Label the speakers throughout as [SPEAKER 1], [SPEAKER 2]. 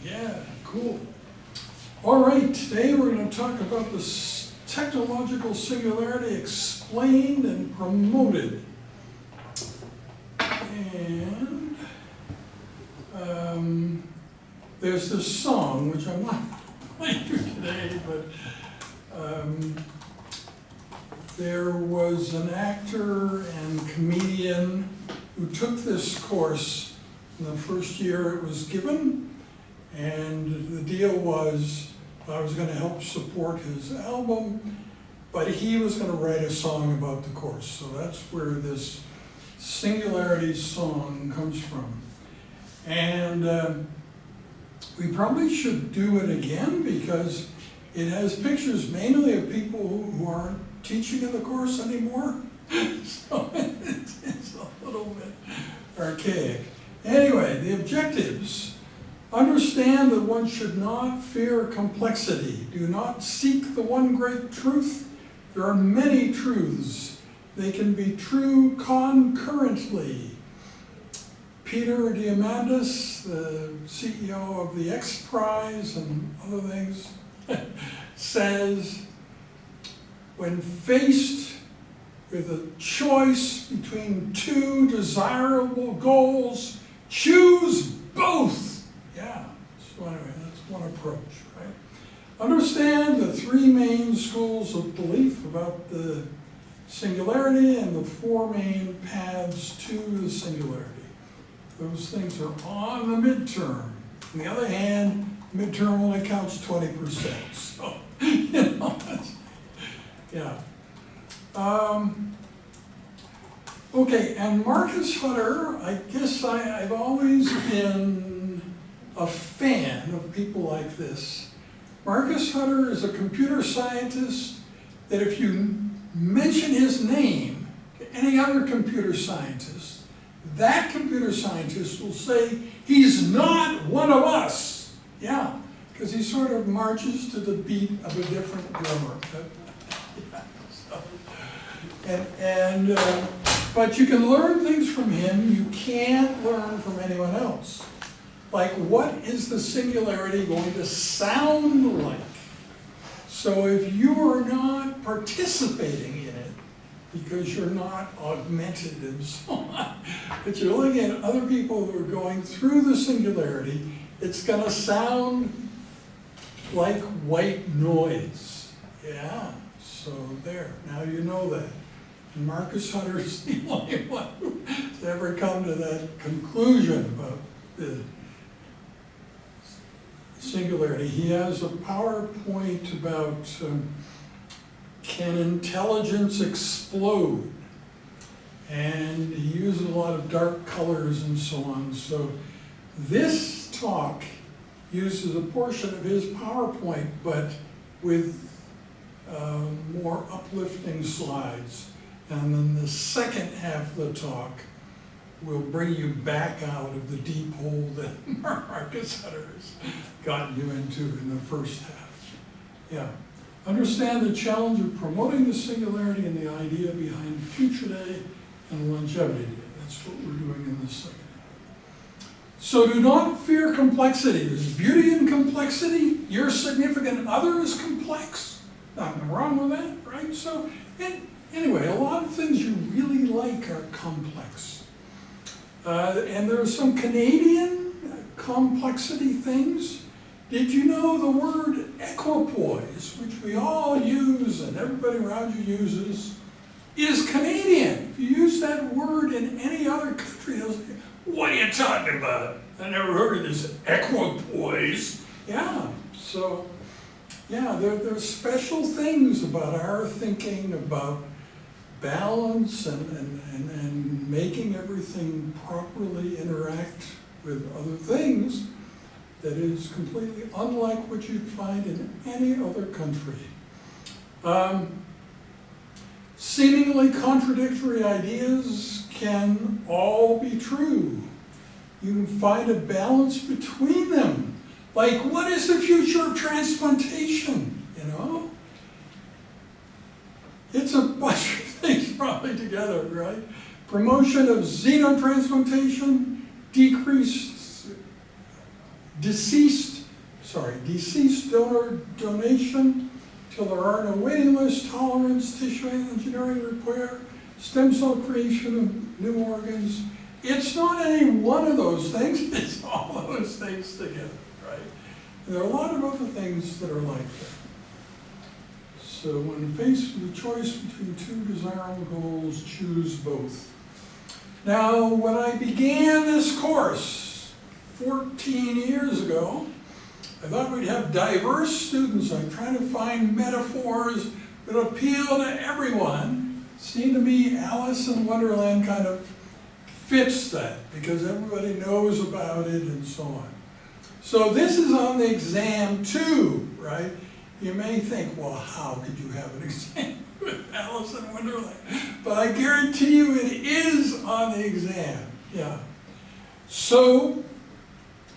[SPEAKER 1] Yeah, cool. All right, today we're going to talk about the technological singularity explained and promoted. And there's this song, which I'm not playing today, but there was an actor and comedian who took this course in the first year it was given, and the deal was I was going to help support his album, but he was going to write a song about the course. So that's where this Singularity song comes from. And we probably should do it again because it has pictures mainly of people who aren't teaching in the course anymore. So it's a little bit archaic. Anyway, the objectives. Understand that one should not fear complexity. Do not seek the one great truth. There are many truths. They can be true concurrently. Peter Diamandis, the CEO of the X Prize and other things, says, when faced with a choice between two desirable goals, choose both. Yeah, so anyway, that's one approach, right? Understand the three main schools of belief about the singularity and the four main paths to the singularity. Those things are on the midterm. On the other hand, midterm only counts 20%. So, you know, yeah. Okay, and Marcus Hutter, I guess I've always been a fan of people like this. Marcus Hutter is a computer scientist that if you mention his name to any other computer scientist, that computer scientist will say, he's not one of us. Yeah, because he sort of marches to the beat of a different drummer. But you can learn things from him you can't learn from anyone else. Like, what is the singularity going to sound like? So if you're not participating in it, because you're not augmented and so on, but you're looking at other people who are going through the singularity, it's going to sound like white noise. Yeah, so there, now you know that. And Marcus Hutter is the only one who's ever come to that conclusion about the singularity. He has a PowerPoint about can intelligence explode? And he uses a lot of dark colors and so on. So this talk uses a portion of his PowerPoint, but with more uplifting slides. And then the second half of the talk will bring you back out of the deep hole that Marcus Hutter has gotten you into in the first half. Yeah. Understand the challenge of promoting the singularity and the idea behind Future Day and Longevity Day. That's what we're doing in this second half. So do not fear complexity. There's beauty in complexity. Your significant other is complex. Nothing wrong with that, right? So, anyway, a lot of things you really like are complex. And there are some Canadian complexity things. Did you know the word equipoise, which we all use and everybody around you uses, is Canadian? If you use that word in any other country, they'll say, what are you talking about? I never heard of this equipoise. Yeah, so, yeah, there's special things about our thinking about balance and making everything properly interact with other things that is completely unlike what you'd find in any other country. Seemingly contradictory ideas can all be true. You can find a balance between them. Like, what is the future of transplantation, you know? It's a bunch of things probably together, right? Promotion of xenotransplantation, decreased deceased deceased donor donation, till there are no waiting lists, tolerance, tissue engineering repair, stem cell creation of new organs. It's not any one of those things, it's all those things together, right? And there are a lot of other things that are like that. So when faced with a choice between two desirable goals, choose both. Now, when I began this course 14 years ago, I thought we'd have diverse students. I'm trying to find metaphors that appeal to everyone. It seemed to me Alice in Wonderland kind of fits that because everybody knows about it and so on. So this is on the exam too, right? You may think, well, how could you have an exam with Alice in Wonderland? But I guarantee you it is on the exam, yeah. So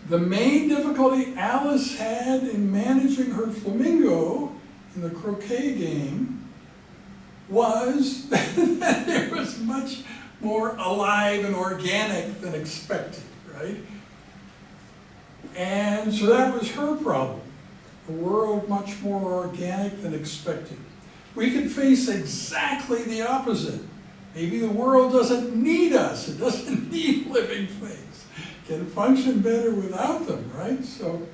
[SPEAKER 1] the main difficulty Alice had in managing her flamingo in the croquet game was that it was much more alive and organic than expected, right? And so that was her problem. A world much more organic than expected. We could face exactly the opposite. Maybe the world doesn't need us. It doesn't need living things. It can function better without them, right? So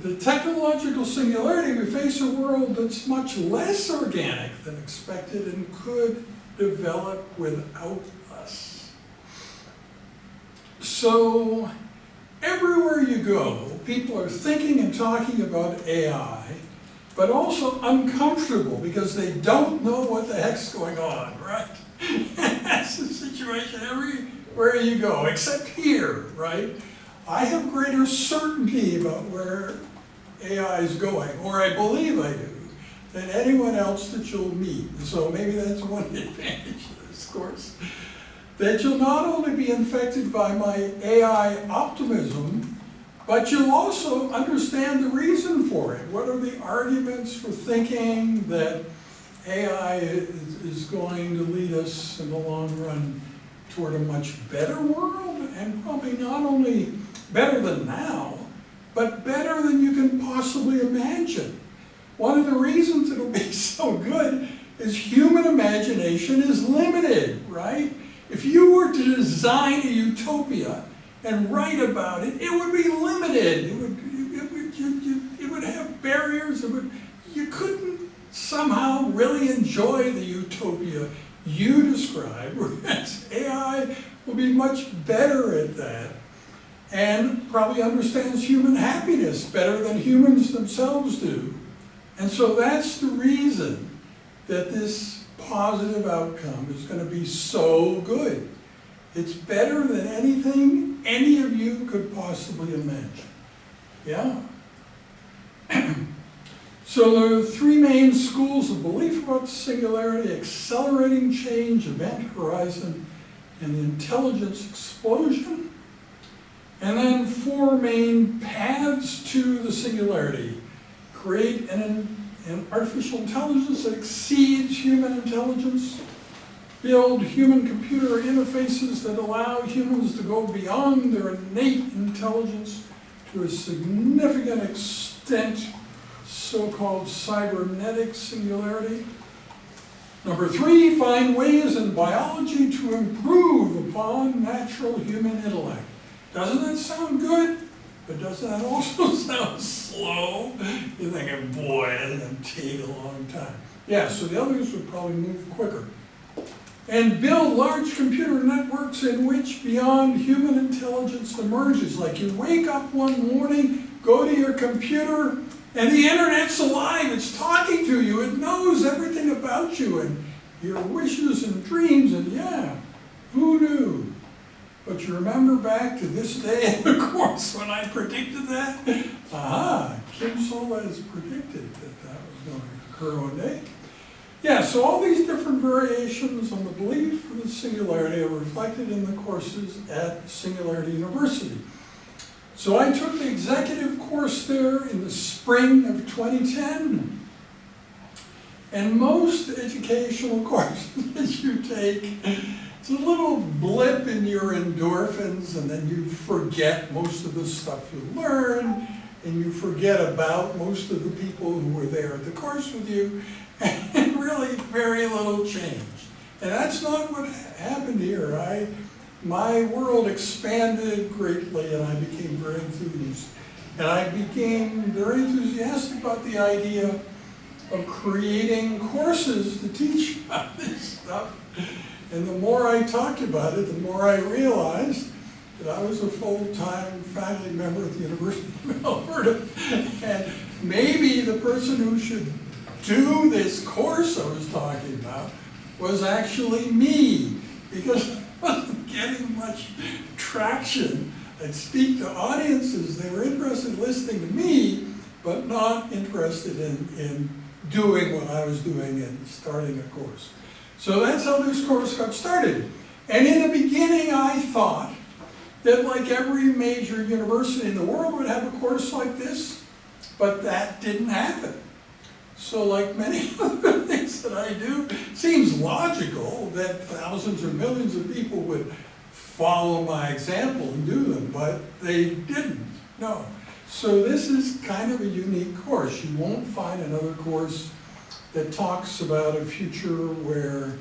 [SPEAKER 1] the technological singularity, we face a world that's much less organic than expected and could develop without us. So everywhere you go, people are thinking and talking about AI, but also uncomfortable because they don't know what the heck's going on, right? That's the situation everywhere you go, except here, right? I have greater certainty about where AI is going, or I believe I do, than anyone else that you'll meet. So maybe that's one advantage of this course. That you'll not only be infected by my AI optimism, but you'll also understand the reason for it. What are the arguments for thinking that AI is going to lead us in the long run toward a much better world, and probably not only better than now, but better than you can possibly imagine. One of the reasons it'll be so good is human imagination is limited, right? If you were to design a utopia and write about it, it would be limited. It would have barriers. You couldn't somehow really enjoy the utopia you describe, whereas AI will be much better at that and probably understands human happiness better than humans themselves do. And so that's the reason that this positive outcome is going to be so good. It's better than anything any of you could possibly imagine. Yeah. So there are three main schools of belief about singularity: accelerating change, event horizon, and the intelligence explosion. And then four main paths to the singularity: create an artificial intelligence that exceeds human intelligence, build human-computer interfaces that allow humans to go beyond their innate intelligence to a significant extent, so-called cybernetic singularity. Number three, find ways in biology to improve upon natural human intellect. Doesn't that sound good? But doesn't that also sound slow? You're thinking, boy, that's going to take a long time. Yeah, so the others would probably move quicker. And build large computer networks in which beyond human intelligence emerges. Like you wake up one morning, go to your computer, and the internet's alive. It's talking to you. It knows everything about you and your wishes and dreams. And yeah, who knew? But you remember back to this day in the course when I predicted that? Aha, Kim Solez predicted that that was going to occur one day. Yeah, so all these different variations on the belief of the singularity are reflected in the courses at Singularity University. So I took the executive course there in the spring of 2010. And most educational courses that you take, it's a little blip in your endorphins, and then you forget most of the stuff you learn, and you forget about most of the people who were there at the course with you, and really very little changed. And that's not what happened here. My world expanded greatly, and I became very enthused. And I became very enthusiastic about the idea of creating courses to teach about this stuff. And the more I talked about it, the more I realized that I was a full-time faculty member at the University of Alberta, and maybe the person who should do this course I was talking about was actually me, because I wasn't getting much traction. I'd speak to audiences, they were interested in listening to me, but not interested in doing what I was doing and starting a course. So that's how this course got started. And in the beginning, I thought that like every major university in the world would have a course like this, but that didn't happen. So like many other things that I do, it seems logical that thousands or millions of people would follow my example and do them, but they didn't, no. So this is kind of a unique course. You won't find another course that talks about a future where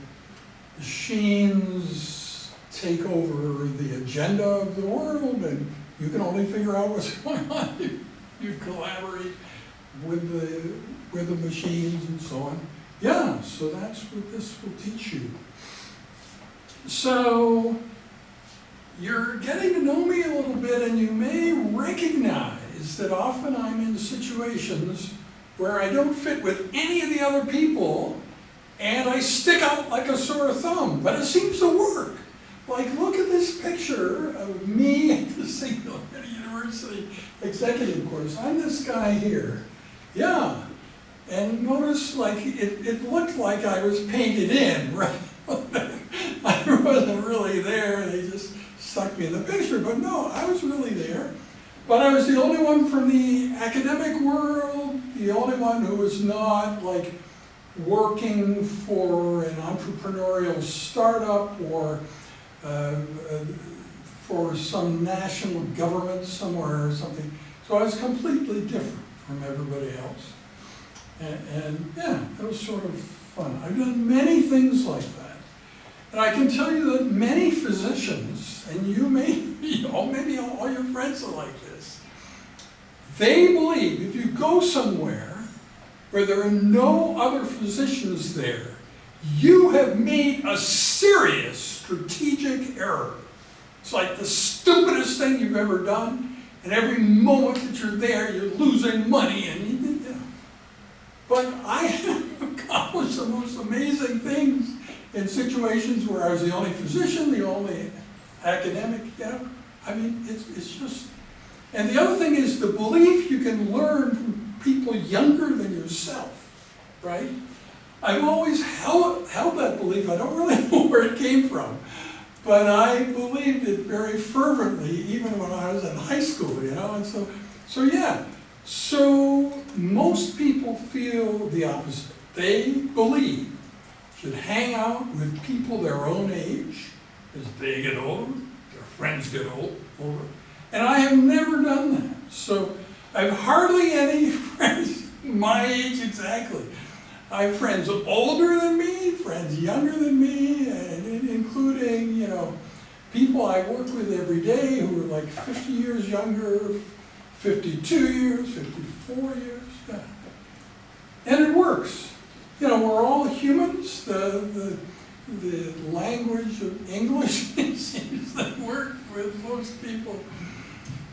[SPEAKER 1] machines take over the agenda of the world and you can only figure out what's going on if you collaborate with the machines and so on. Yeah, so that's what this will teach you. So you're getting to know me a little bit, and you may recognize that often I'm in situations where I don't fit with any of the other people, and I stick out like a sore thumb, but it seems to work. Like, look at this picture of me at the Singularity University executive course. I'm this guy here. Yeah, and notice, like, it looked like I was painted in, right? I wasn't really there, they just stuck me in the picture, but no, I was really there. But I was the only one from the academic world, the only one who was not like working for an entrepreneurial startup or for some national government somewhere or something. So I was completely different from everybody else. And yeah, it was sort of fun. I've done many things like that. And I can tell you that many physicians, and you may, maybe all your friends are like this, they believe if you go somewhere where there are no other physicians there, you have made a serious strategic error. It's like the stupidest thing you've ever done, and every moment that you're there, you're losing money, and you know. But I have accomplished the most amazing things in situations where I was the only physician, the only academic, you know. I mean, it's just, and the other thing is the belief you can learn from people younger than yourself, right? I've always held that belief. I don't really know where it came from, but I believed it very fervently, even when I was in high school, you know, and so yeah. So most people feel the opposite. They believe should hang out with people their own age. As they get older, their friends get older. And I have never done that. So I have hardly any friends my age exactly. I have friends older than me, friends younger than me, and including, you know, people I work with every day who are like 50 years younger, 52 years, 54 years, yeah. And it works. You know, we're all humans. The language of English seems to work with most people.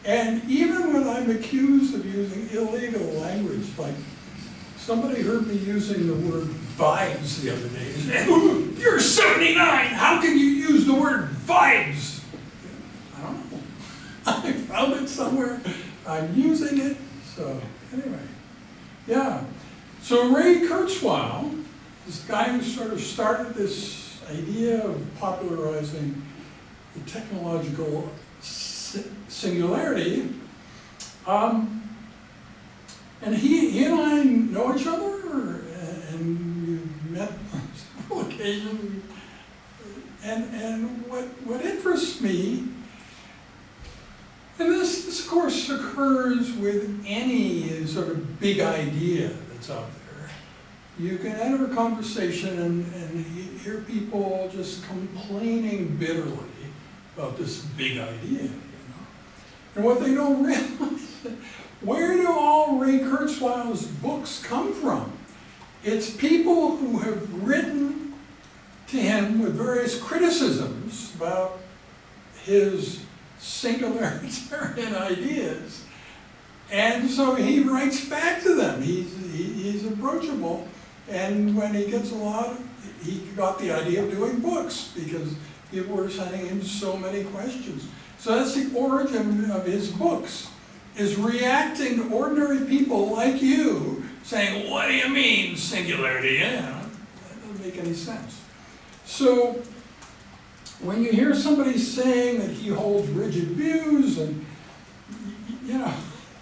[SPEAKER 1] And even when I'm accused of using illegal language, like somebody heard me using the word vibes the other day. They said, "You're 79, how can you use the word vibes?" I don't know. I found it somewhere. I'm using it. So anyway, yeah. So Ray Kurzweil, this guy who sort of started this idea of popularizing the technological singularity, and he and I know each other, and we've met on several occasions. And what interests me And this of course, occurs with any sort of big idea that's out there. You can enter a conversation and hear people just complaining bitterly about this big idea, you know. And what they don't realize, where do all Ray Kurzweil's books come from? It's people who have written to him with various criticisms about his singularitarian ideas. And so he writes back to them. He's approachable. And when he gets he got the idea of doing books because people were sending him so many questions. So that's the origin of his books, is reacting to ordinary people like you saying, what do you mean, singularity? Yeah, that doesn't make any sense. So when you hear somebody saying that he holds rigid views and, you know,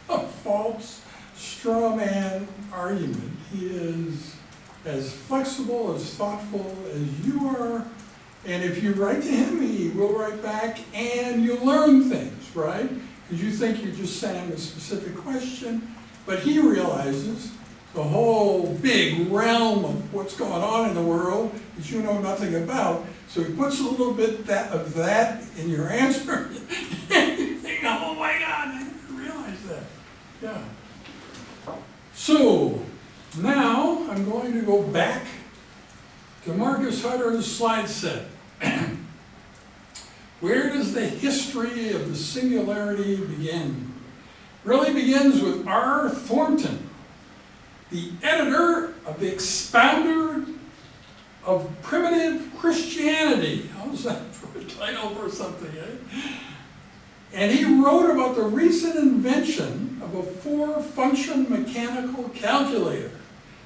[SPEAKER 1] a false straw man argument, he is as flexible, as thoughtful as you are. And if you write to him, he will write back, and you learn things, right? Because you think you're just saying a specific question, but he realizes the whole big realm of what's going on in the world that you know nothing about. So he puts a little bit of that in your answer, and you think, oh my God, I didn't realize that. Yeah. So now I'm going to go back to Marcus Hutter's slide set. Where does the history of the singularity begin? It really begins with R. Thornton, the editor of the Expounder of Primitive Christianity. How's that for a title or something, eh? And he wrote about the recent invention of a 4-function mechanical calculator,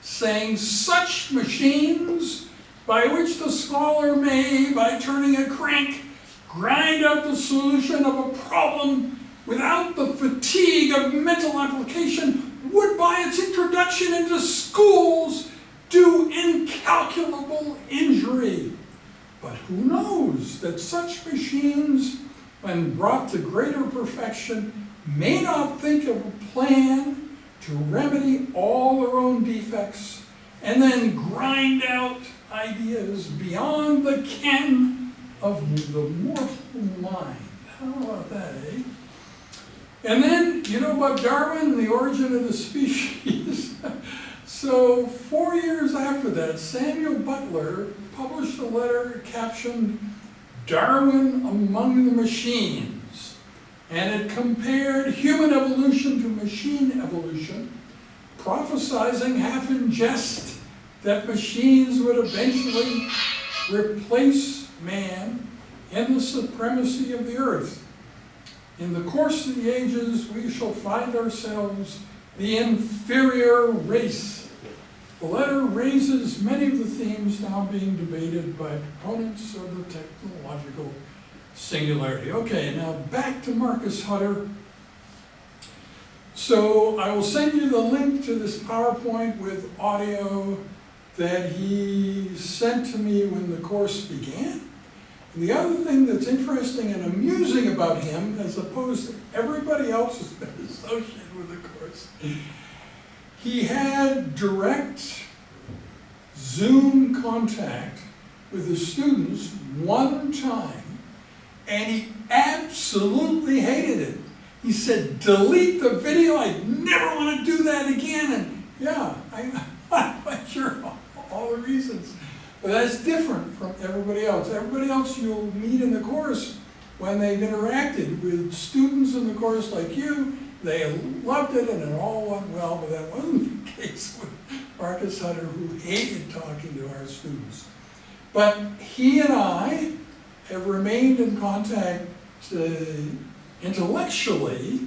[SPEAKER 1] saying such machines by which the scholar may, by turning a crank, grind out the solution of a problem without the fatigue of mental application, would by its introduction into schools do incalculable injury. But who knows that such machines, when brought to greater perfection, may not think of a plan to remedy all their own defects and then grind out ideas beyond the ken of the mortal mind. How about that, eh? And then, you know about Darwin and the origin of the species? So 4 years after that, Samuel Butler published a letter captioned Darwin Among the Machines. And it compared human evolution to machine evolution, prophesizing half in jest that machines would eventually replace man in the supremacy of the earth. In the course of the ages, we shall find ourselves the inferior race. The letter raises many of the themes now being debated by proponents of the technological singularity. Okay, now back to Marcus Hutter. So I will send you the link to this PowerPoint with audio that he sent to me when the course began. And the other thing that's interesting and amusing about him, as opposed to everybody else who's been associated with the course, he had direct Zoom contact with the students one time, and he absolutely hated it. He said, delete the video, I never want to do that again. And yeah, I'm not sure all the reasons. But that's different from everybody else. Everybody else you'll meet in the course, when they've interacted with students in the course like you, they loved it and it all went well, but that wasn't the case with Marcus Hutter, who hated talking to our students. But he and I have remained in contact intellectually,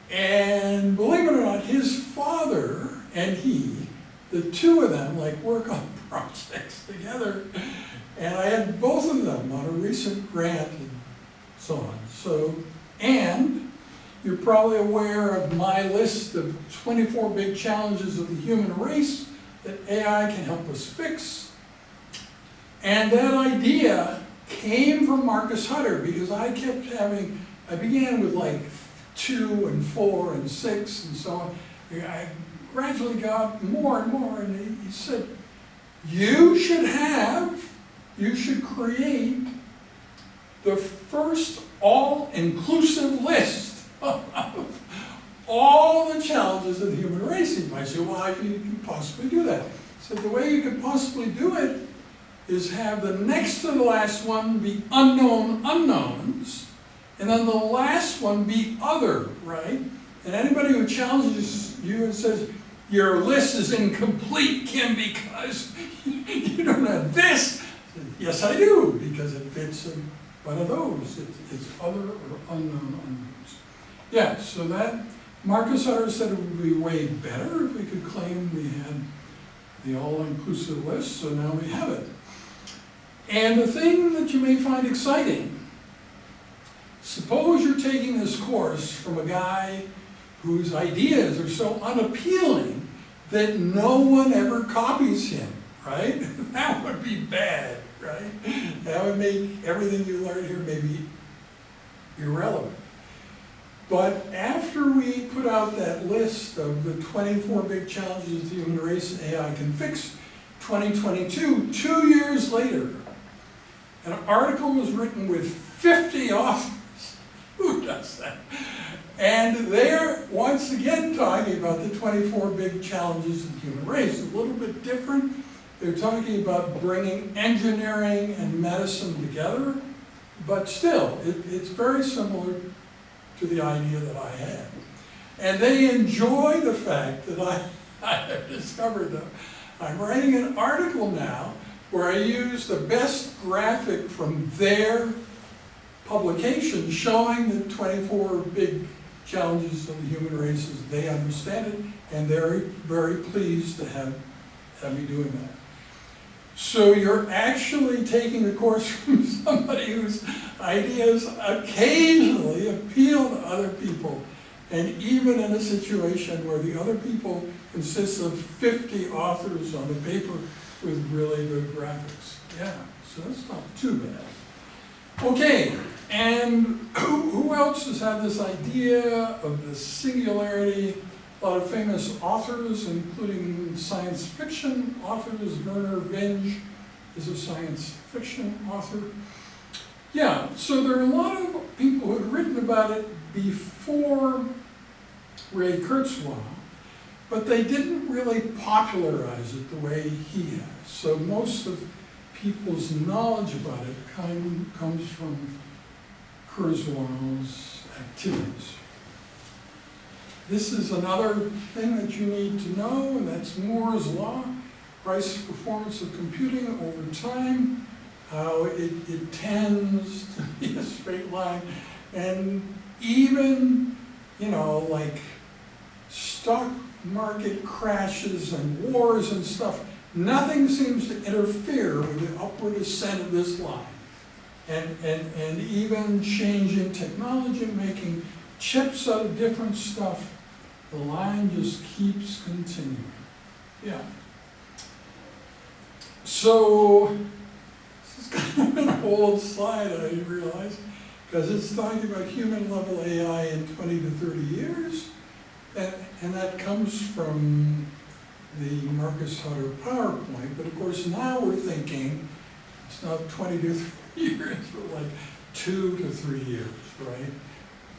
[SPEAKER 1] and believe it or not, his father and he, the two of them, like work on projects together, and I had both of them on a recent grant and so on. So, and you're probably aware of my list of 24 big challenges of the human race that AI can help us fix. And that idea came from Marcus Hutter, because I kept having I began with like 2 and 4 and 6 and so on. I gradually got more and more, and he said, you should create the first all-inclusive list of all the challenges of the human race. I said, well, how can you possibly do that? I said, the way you could possibly do it is have the next to the last one be unknown unknowns, and then the last one be other, right? And anybody who challenges you and says, your list is incomplete, Kim, because you don't have this. Yes, I do, because it fits in one of those. It's other or unknown unknowns. Yeah, so that, Marcus Hutter said it would be way better if we could claim we had the all-inclusive list, so now we have it. And the thing that you may find exciting, suppose you're taking this course from a guy whose ideas are so unappealing that no one ever copies him, right? That would be bad, right? That would make everything you learn here maybe irrelevant. But after we put out that list of the 24 big challenges the human race and AI can fix, 2022, 2 years later, an article was written with 50 authors. Who does that? And they're once again talking about the 24 big challenges of the human race. A little bit different. They're talking about bringing engineering and medicine together, but still, it's very similar to the idea that I had. And they enjoy the fact that I have discovered them. I'm writing an article now where I use the best graphic from their publication showing the 24 big challenges of the human race as they understand it, and they're very pleased to have me doing that. So you're actually taking a course from somebody whose ideas occasionally appeal to other people, and even in a situation where the other people consist of 50 authors on the paper with really good graphics. Yeah, so that's not too bad. Okay, and who else has had this idea of the singularity? A lot of famous authors, including science fiction authors. Werner Vinge is a science fiction author. Yeah, so there are a lot of people who had written about it before Ray Kurzweil, but they didn't really popularize it the way he has. So most of people's knowledge about it comes from Kurzweil's activities. This is another thing that you need to know, and that's Moore's law, price performance of computing over time, how it tends to be a straight line, and even, like stock market crashes and wars and stuff, nothing seems to interfere with the upward ascent of this line. And even changing technology, making chips out of different stuff, the line just keeps continuing. Yeah. So, this is kind of an old slide, I realize, because it's talking about human level AI in 20 to 30 years. And that comes from the Marcus Hutter PowerPoint. But of course, now we're thinking it's not 20 to 30 years, but like 2 to 3 years, right?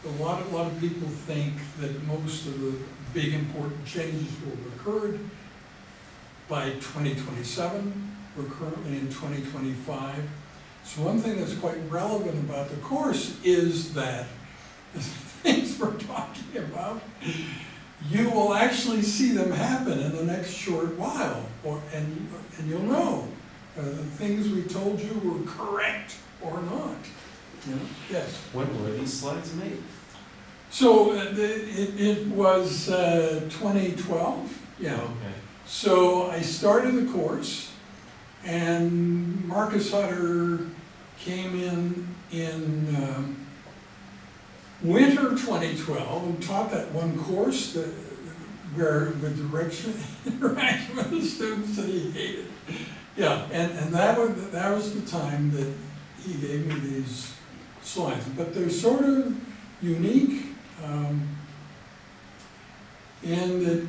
[SPEAKER 1] A lot of people think that most of the big important changes will have occurred by 2027. We're currently in 2025. So one thing that's quite relevant about the course is that the things we're talking about, you will actually see them happen in the next short while, and you'll know the things we told you were correct or not. Yes.
[SPEAKER 2] When were these slides made?
[SPEAKER 1] So it was 2012. Yeah.
[SPEAKER 2] Okay.
[SPEAKER 1] So I started the course, and Marcus Hutter came in winter 2012 and taught that one course where with interaction with the students that he hated. Yeah, and that was the time that he gave me these slides. But they're sort of unique, in that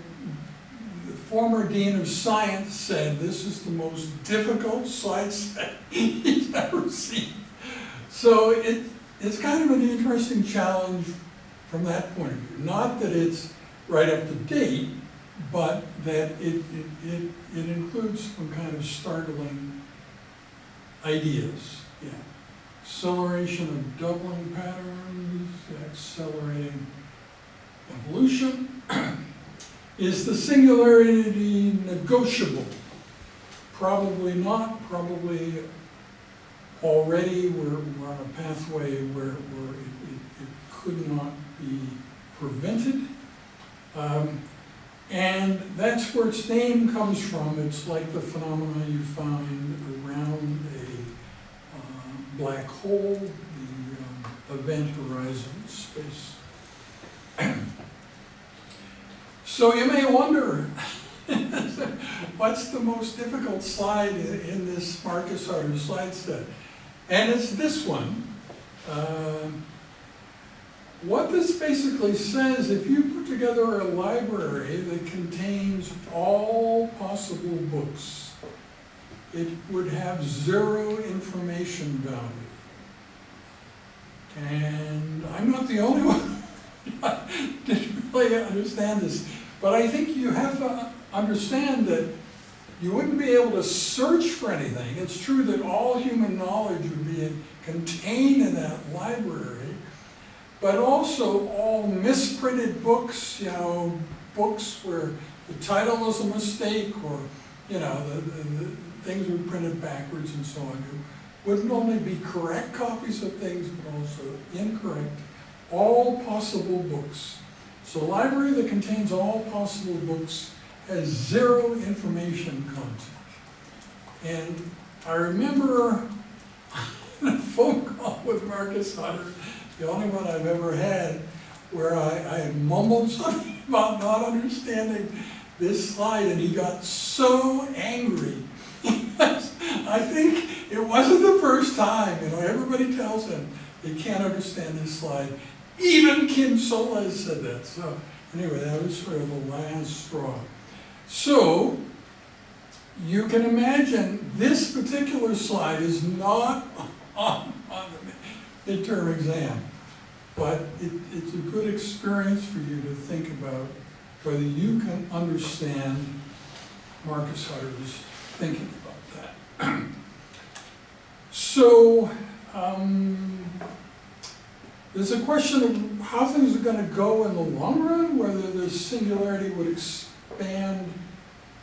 [SPEAKER 1] the former dean of science said this is the most difficult slide set he's ever seen. So it's kind of an interesting challenge from that point of view. Not that it's right up to date, but that it includes some kind of startling ideas. Yeah. Acceleration of doubling patterns, accelerating evolution. Is the singularity negotiable? Probably not. Probably already we're on a pathway where it could not be prevented. And that's where its name comes from. It's like the phenomena you find around a black hole, the event horizon space. So you may wonder, what's the most difficult slide in this Marcus Harder slide set? And it's this one. What this basically says, if you put together a library that contains all possible books, it would have zero information value. And I'm not the only one that didn't really understand this, but I think you have to understand that you wouldn't be able to search for anything. It's true that all human knowledge would be contained in that library, but also all misprinted books, books where the title was a mistake, or, the things were printed backwards and so on. It wouldn't only be correct copies of things, but also incorrect, all possible books. So a library that contains all possible books has zero information content. And I remember a phone call with Marcus Hutter, the only one I've ever had, where I mumbled something about not understanding this slide, and he got so angry. I think it wasn't the first time. Everybody tells him they can't understand this slide. Even Kim Solez said that. So anyway, that was sort of the last straw. So you can imagine this particular slide is not on the midterm exam, but it's a good experience for you to think about whether you can understand Marcus Hutter's thinking about that. So there's a question of how things are going to go in the long run, whether the singularity would expand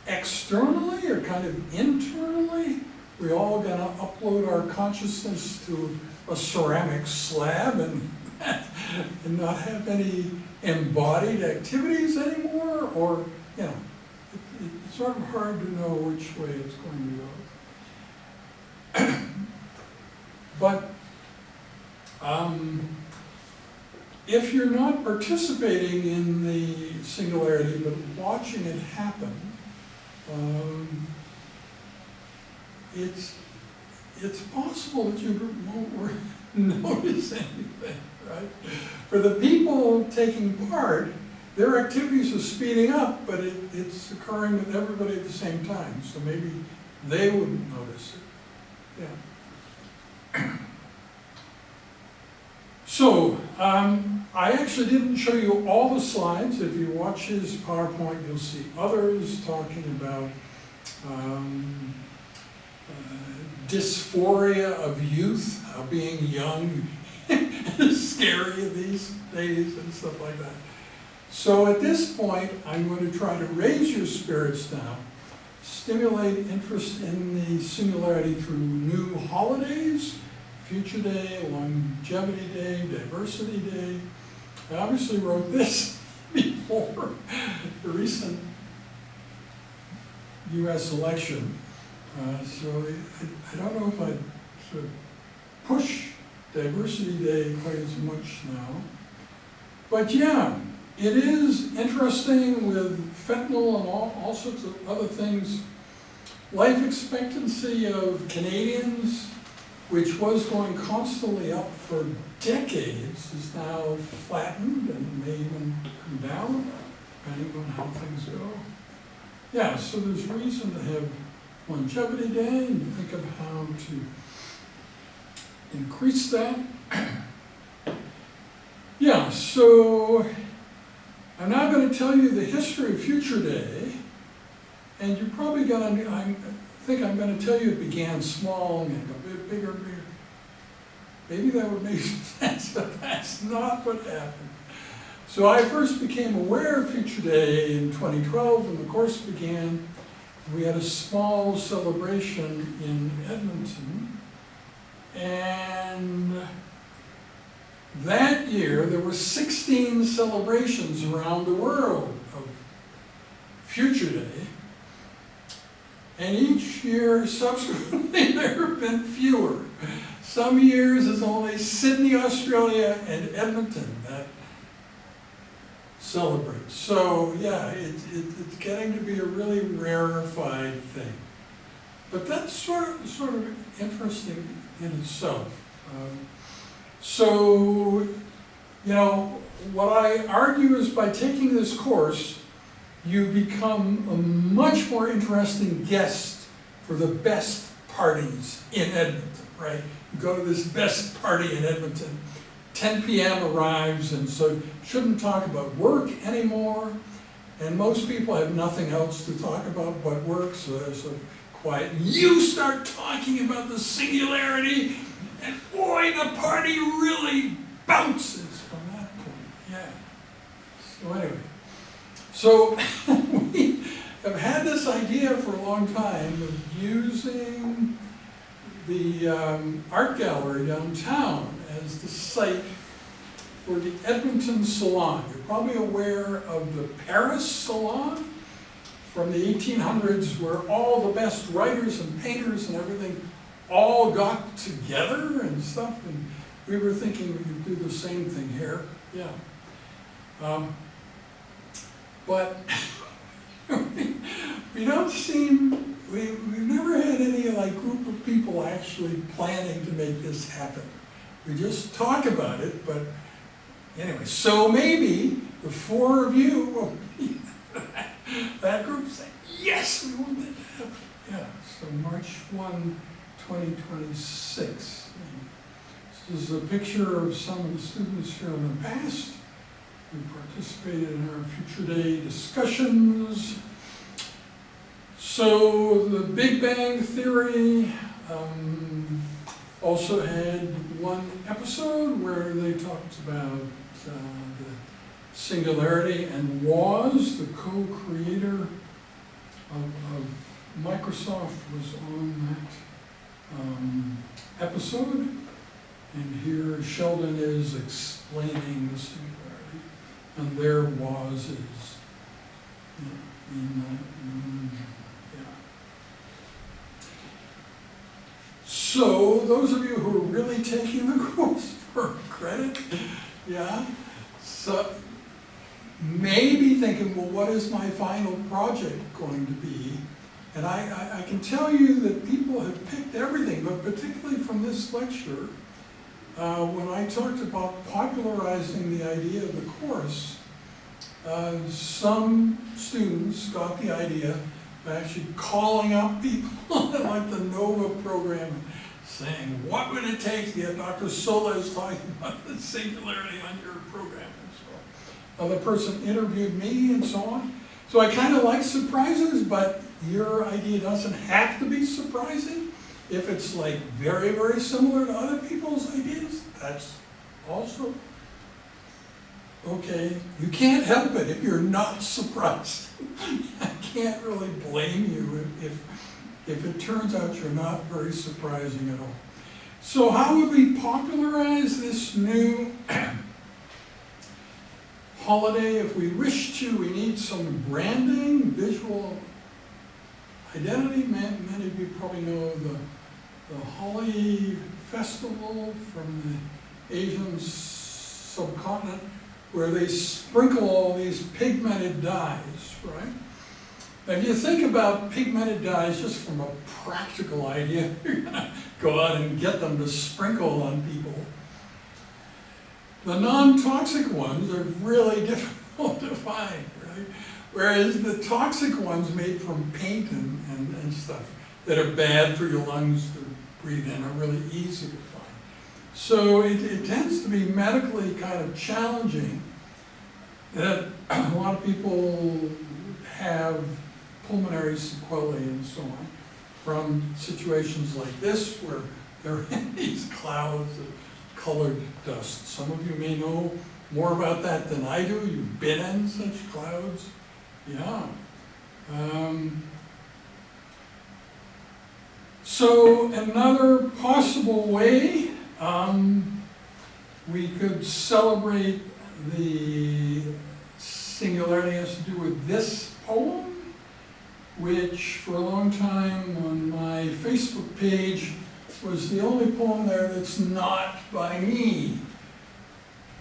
[SPEAKER 1] externally or kind of internally. We all going to upload our consciousness to a ceramic slab and not have any embodied activities anymore, or, it's sort of hard to know which way it's going to go. But if you're not participating in the singularity but watching it happen, it's possible that you won't notice anything, right? For the people taking part, their activities are speeding up, but it's occurring with everybody at the same time, so maybe they wouldn't notice it. Yeah. So, I actually didn't show you all the slides. If you watch his PowerPoint, you'll see others talking about dysphoria of youth, how being young is scary these days and stuff like that. So at this point, I'm going to try to raise your spirits now, stimulate interest in the singularity through new holidays, Future Day, Longevity Day, Diversity Day. I obviously wrote this before the recent US election. So I don't know if I'd sort of push Diversity Day quite as much now. But yeah, it is interesting with fentanyl and all sorts of other things. Life expectancy of Canadians which was going constantly up for decades, is now flattened and may even come down, depending on how things go. Yeah, so there's reason to have longevity day and think of how to increase that. Yeah, so I'm now going to tell you the history of Future Day, and you're probably going to, I think I'm going to tell you it began small and got a bit bigger and bigger. Maybe that would make sense, but that's not what happened. So I first became aware of Future Day in 2012 when the course began. We had a small celebration in Edmonton, and that year there were 16 celebrations around the world of Future Day, and each year subsequently there have been fewer. Some years it's only Sydney, Australia, and Edmonton that celebrate. So yeah, it's getting to be a really rarefied thing. But that's sort of interesting in itself. So, you know, what I argue is by taking this course, you become a much more interesting guest for the best parties in Edmonton, right? You go to this best party in Edmonton, 10 p.m. arrives, and so you shouldn't talk about work anymore. And most people have nothing else to talk about but work, so there's a quiet. You start talking about the singularity, and boy, the party really bounces from that point. Yeah. So anyway, so we have had this idea for a long time of using the art gallery downtown as the site for the Edmonton Salon. You're probably aware of the Paris Salon from the 1800s, where all the best writers and painters and everything all got together and stuff, and we were thinking we could do the same thing here. Yeah. But we don't seem, we've never had any like group of people actually planning to make this happen. We just talk about it, but anyway, so maybe the four of you will be that group saying, yes, we want that to happen. Yeah, so March 1, 2026. This is a picture of some of the students here in the past who participated in our Future Day discussions. So the Big Bang Theory also had one episode where they talked about the Singularity, and Woz, the co-creator of Microsoft, was on that episode. And here Sheldon is explaining the singularity, and there Woz is in that. Yeah. So those of you who are really taking the course for credit, yeah, so maybe thinking, well, what is my final project going to be? And I can tell you that people have picked everything, but particularly from this lecture, when I talked about popularizing the idea of the course, some students got the idea of actually calling up people like the NOVA program, saying, what would it take to get Dr. Solez talking about the singularity on your program? And so the person interviewed me and so on. So I kind of like surprises, but your idea doesn't have to be surprising. If it's like very, very similar to other people's ideas, that's also okay. You can't help it if you're not surprised. I can't really blame you if it turns out you're not very surprising at all. So how would we popularize this new holiday? If we wish to, we need some branding, visual identity. Many of you probably know the Holi Festival from the Asian subcontinent, where they sprinkle all these pigmented dyes, right? If you think about pigmented dyes just from a practical idea, you're gonna go out and get them to sprinkle on people. The non-toxic ones are really difficult to find, right? Whereas the toxic ones made from paint and stuff that are bad for your lungs to breathe in are really easy to find. So it tends to be medically kind of challenging that a lot of people have pulmonary sequelae and so on from situations like this where they're in these clouds of colored dust. Some of you may know more about that than I do. You've been in such clouds. Yeah. So another possible way we could celebrate the Singularity has to do with this poem, which for a long time on my Facebook page was the only poem there that's not by me.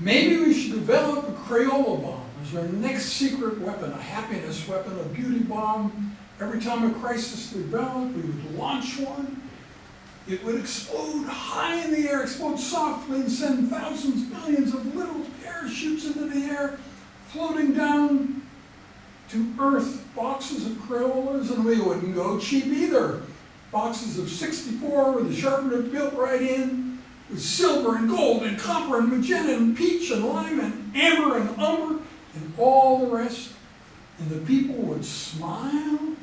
[SPEAKER 1] Maybe we should develop a Crayola bomb as our next secret weapon, a happiness weapon, a beauty bomb. Every time a crisis developed, we would launch one. It would explode high in the air, explode softly, and send thousands, millions of little parachutes into the air, floating down to Earth, boxes of Crayolas, and we wouldn't go cheap either. Boxes of 64 with the sharpener built right in, with silver and gold and copper and magenta and peach and lime and amber and umber and all the rest. And the people would smile,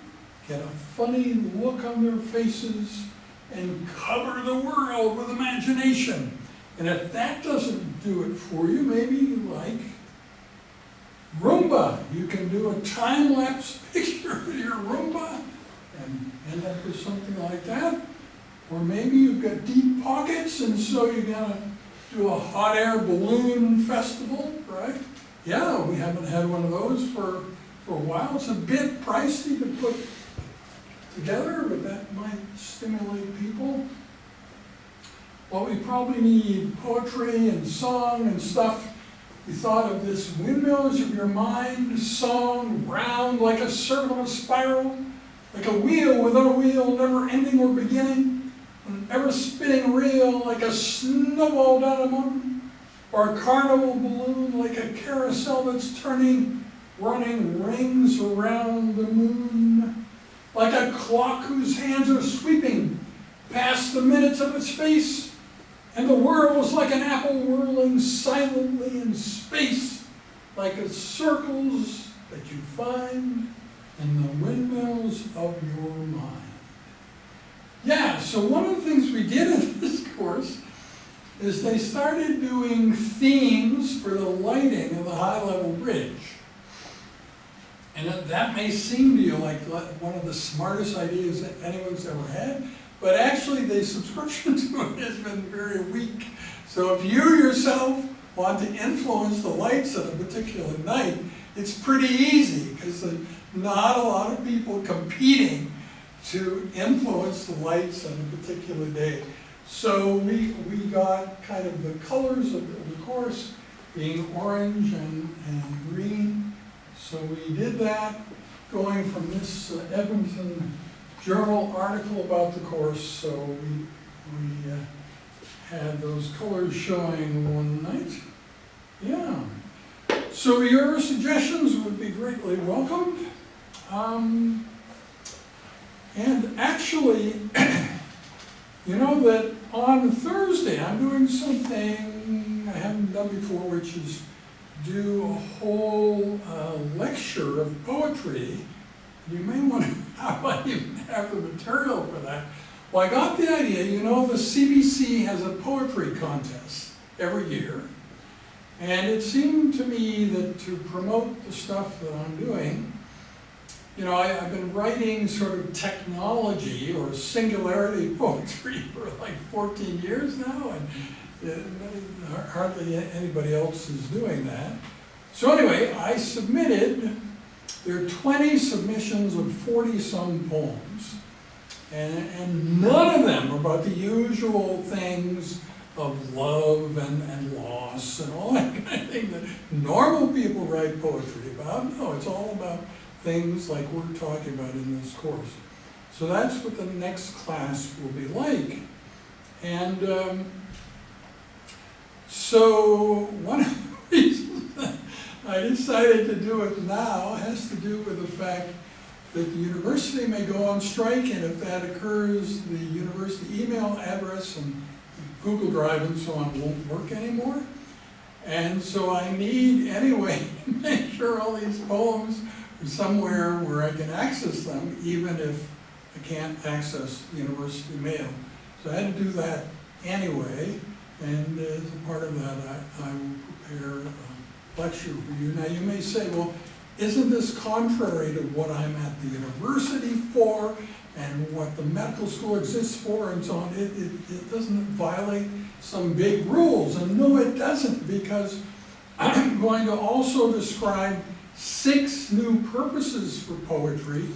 [SPEAKER 1] get a funny look on their faces, and cover the world with imagination. And if that doesn't do it for you, maybe you like Roomba. You can do a time-lapse picture with your Roomba and end up with something like that. Or maybe you've got deep pockets and so you're gonna do a hot air balloon festival, right? Yeah, we haven't had one of those for a while. It's a bit pricey to put together, but that might stimulate people. Well, we probably need poetry and song and stuff. We thought of this windmills of your mind, song, round like a circle of a spiral, like a wheel without a wheel, never ending or beginning, an ever spinning reel like a snowball down a mountain, or a carnival balloon like a carousel that's turning, running rings around the moon, like a clock whose hands are sweeping past the minutes of its face, and the world was like an apple whirling silently in space, like the circles that you find in the windmills of your mind. Yeah, so one of the things we did in this course is they started doing themes for the lighting of the high-level bridge. And that may seem to you like one of the smartest ideas that anyone's ever had, but actually the subscription to it has been very weak. So if you yourself want to influence the lights on a particular night, it's pretty easy because there's not a lot of people competing to influence the lights on a particular day. So we got kind of the colors of the course being orange and green. So we did that, going from this Edmonton Journal article about the course. So we had those colors showing one night. Yeah. So your suggestions would be greatly welcomed. And actually, you know that on Thursday I'm doing something I haven't done before, which is do a whole lecture of poetry. You may wonder how I even have the material for that. Well, I got the idea, you know, the CBC has a poetry contest every year. And it seemed to me that to promote the stuff that I'm doing, you know, I've been writing sort of technology or singularity poetry for like 14 years now, and hardly anybody else is doing that. So anyway, I submitted, there are 20 submissions of 40-some poems, and none of them are about the usual things of love and loss and all that kind of thing that normal people write poetry about. No, it's all about things like we're talking about in this course. So that's what the next class will be like. And so one of the reasons I decided to do it now has to do with the fact that the university may go on strike, and if that occurs, the university email address and Google Drive and so on won't work anymore. And so I need, anyway, to make sure all these poems are somewhere where I can access them, even if I can't access the university mail. So I had to do that anyway, and as a part of that, I will prepare a lecture for you. Now you may say, well, isn't this contrary to what I'm at the university for and what the medical school exists for and so on? It doesn't violate some big rules. And no, it doesn't, because I'm going to also describe 6 new purposes for poetry,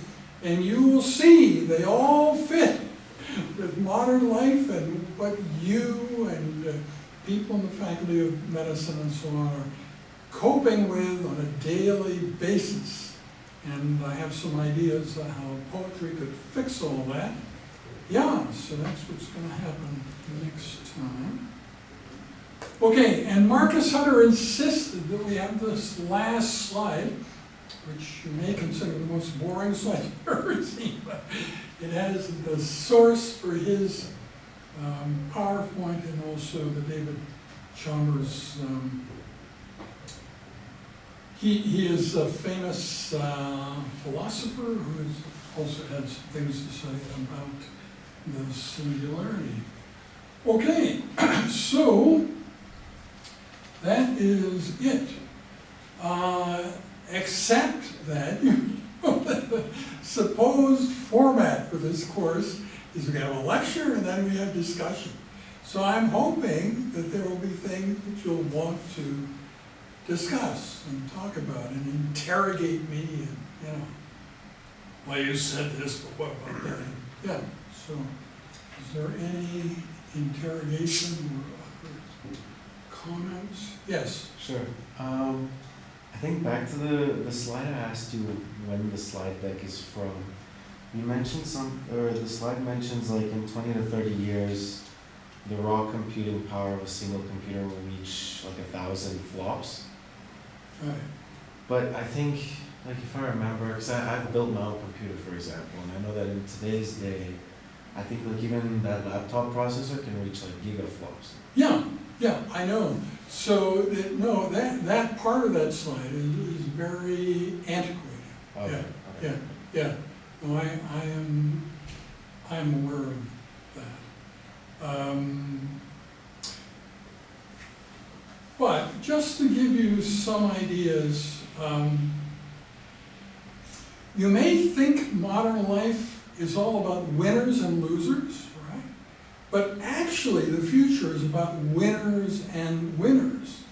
[SPEAKER 1] and you will see they all fit with modern life and what you and people in the Faculty of Medicine and so on are coping with on a daily basis. And I have some ideas on how poetry could fix all that. Yeah, so that's what's going to happen next time. Okay, and Marcus Hutter insisted that we have this last slide, which you may consider the most boring slide you've ever seen, but it has the source for his PowerPoint and also the David Chalmers. He is a famous philosopher who has also had some things to say about the singularity. Okay, so that is it. Except that the supposed format for this course is we have a lecture and then we have discussion. So I'm hoping that there will be things that you'll want to discuss and talk about and interrogate me and, you know, well, you said this, but what about that? Yeah, so is there any interrogation or other comments? Yes?
[SPEAKER 2] Sure. I think back to the slide I asked you when the slide deck is from. You mentioned the slide mentions like in 20 to 30 years, the raw computing power of a single computer will reach like 1,000 flops.
[SPEAKER 1] Right.
[SPEAKER 2] But I think, like if I remember, because I've built my own computer, for example, and I know that in today's day, I think like even that laptop processor can reach like gigaflops.
[SPEAKER 1] Yeah, I know. So, no, that part of that slide is very antiquated.
[SPEAKER 2] Okay.
[SPEAKER 1] Yeah. No, I am aware of that. But just to give you some ideas, you may think modern life is all about winners and losers, right? But actually the future is about winners and winners.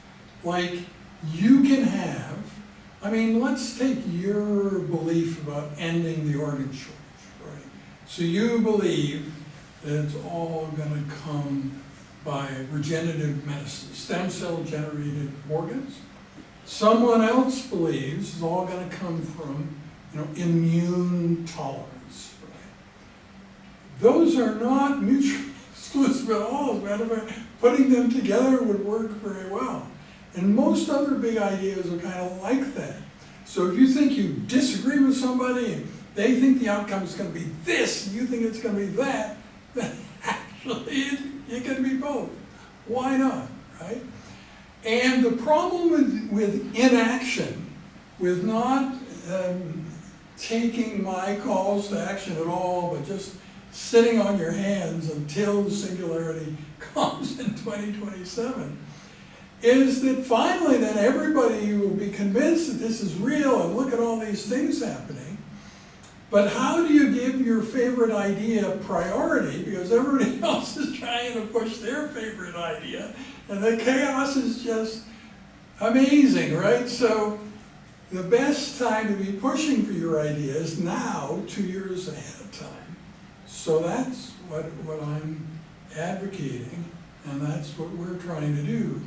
[SPEAKER 1] Like you can have, I mean, let's take your belief about ending the organ shortage, right? So you believe that it's all gonna come by regenerative medicine, stem cell generated organs. Someone else believes it's all gonna come from, you know, immune tolerance, right? Those are not mutually exclusive at all. As a matter of fact, putting them together would work very well. And most other big ideas are kind of like that. So if you think you disagree with somebody and they think the outcome is going to be this, and you think it's going to be that, then actually it can be both. Why not, right? And the problem with inaction, with not taking my calls to action at all, but just sitting on your hands until the singularity comes in 2027, is that finally then everybody will be convinced that this is real and look at all these things happening. But how do you give your favorite idea priority, because everybody else is trying to push their favorite idea, and the chaos is just amazing, right? So the best time to be pushing for your idea is now, 2 years ahead of time. So that's what I'm advocating, and that's what we're trying to do.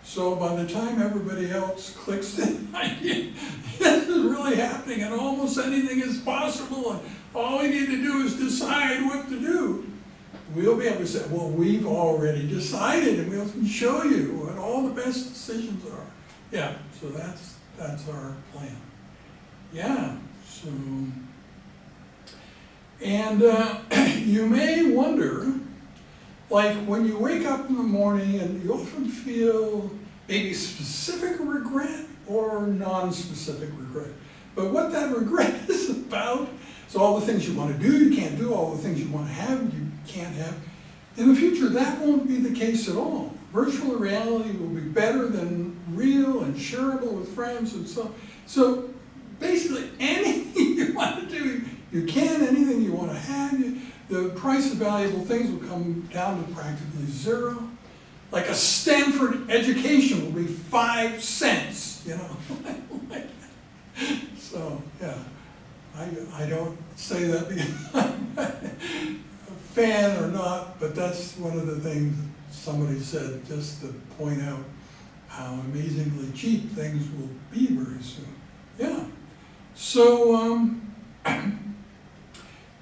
[SPEAKER 1] So by the time everybody else clicks the idea, this is really really happening and almost anything is possible and all we need to do is decide what to do, we'll be able to say, well, we've already decided and we'll show you what all the best decisions are. Yeah, so that's our plan. Yeah, so, and you may wonder, like when you wake up in the morning and you often feel maybe specific regret or non-specific regret. But what that regret is about is all the things you want to do, you can't do, all the things you want to have, you can't have. In the future, that won't be the case at all. Virtual reality will be better than real and shareable with friends and so on. So basically, anything you want to do, you can, anything you want to have, the price of valuable things will come down to practically zero. Like a Stanford education will be 5 cents, you know. So, yeah, I don't say that because I'm a fan or not, but that's one of the things somebody said, just to point out how amazingly cheap things will be very soon. Yeah. So, and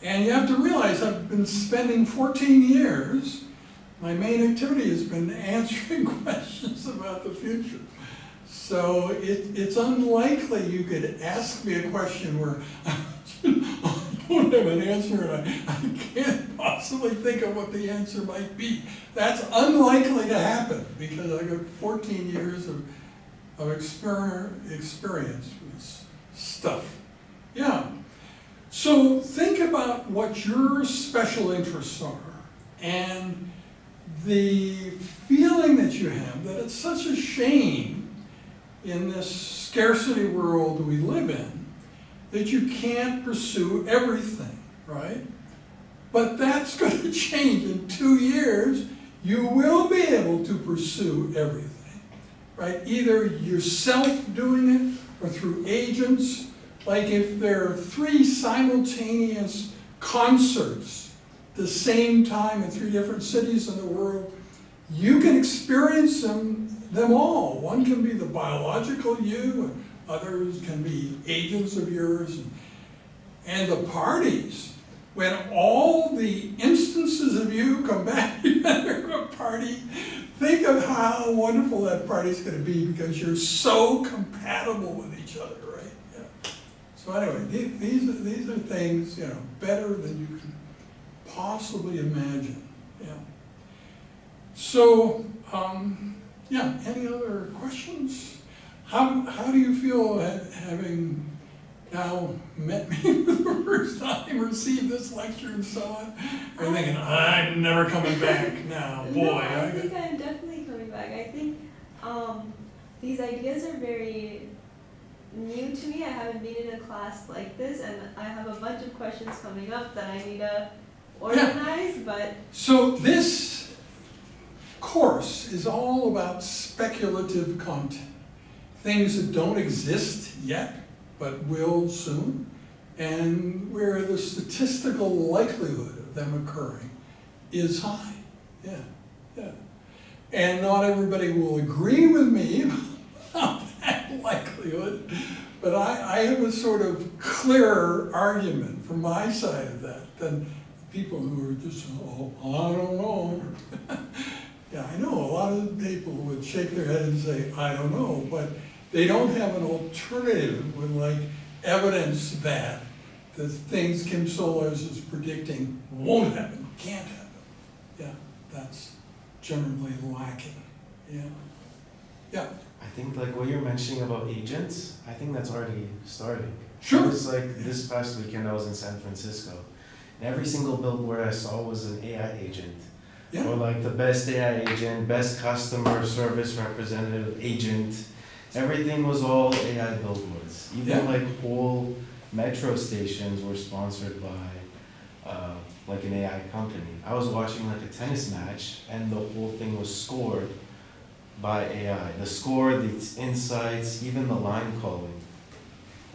[SPEAKER 1] you have to realize I've been spending 14 years, my main activity has been answering questions about the future. So it's unlikely you could ask me a question where I don't have an answer and I can't possibly think of what the answer might be. That's unlikely to happen because I got 14 years of experience with stuff. Yeah. So think about what your special interests are and the feeling that you have that it's such a shame in this scarcity world we live in that you can't pursue everything, right? But that's going to change. In 2 years, you will be able to pursue everything, right? Either yourself doing it or through agents. Like if there are 3 simultaneous concerts at the same time in 3 different cities in the world, you can experience them all. One can be the biological you, and others can be agents of yours. And the parties, when all the instances of you come back together at a party, think of how wonderful that party's going to be because you're so compatible with each other, right? Yeah. So anyway, these are things, you know, better than you can possibly imagine. Yeah. So, yeah, any other questions? How do you feel having now met me for the first time, received this lecture and so on? Are you thinking, I'm never coming back now, boy?
[SPEAKER 3] No, I think I'm definitely coming back. I think these ideas are very new to me. I haven't been in a class like this, and I have a bunch of questions coming up that I need to organize, but...
[SPEAKER 1] So this course is all about speculative content. Things that don't exist yet, but will soon, and where the statistical likelihood of them occurring is high. Yeah, yeah. And not everybody will agree with me about that likelihood, but I have a sort of clearer argument from my side of that than people who are just, oh, I don't know. Yeah, I know a lot of people would shake their head and say, I don't know, but they don't have an alternative with like evidence that the things Kim Solez is predicting won't happen, can't happen. Yeah, that's generally lacking. Yeah. Yeah.
[SPEAKER 2] I think like what you're mentioning about agents, I think that's already starting.
[SPEAKER 1] Sure.
[SPEAKER 2] It was like this past weekend I was in San Francisco, and every single billboard I saw was an AI agent.
[SPEAKER 1] Yeah.
[SPEAKER 2] Or like the best AI agent, best customer service representative agent. Everything was all AI billboards. Even
[SPEAKER 1] Yeah.
[SPEAKER 2] like whole metro stations were sponsored by like an AI company. I was watching like a tennis match and the whole thing was scored by AI. The score, the insights, even the line calling.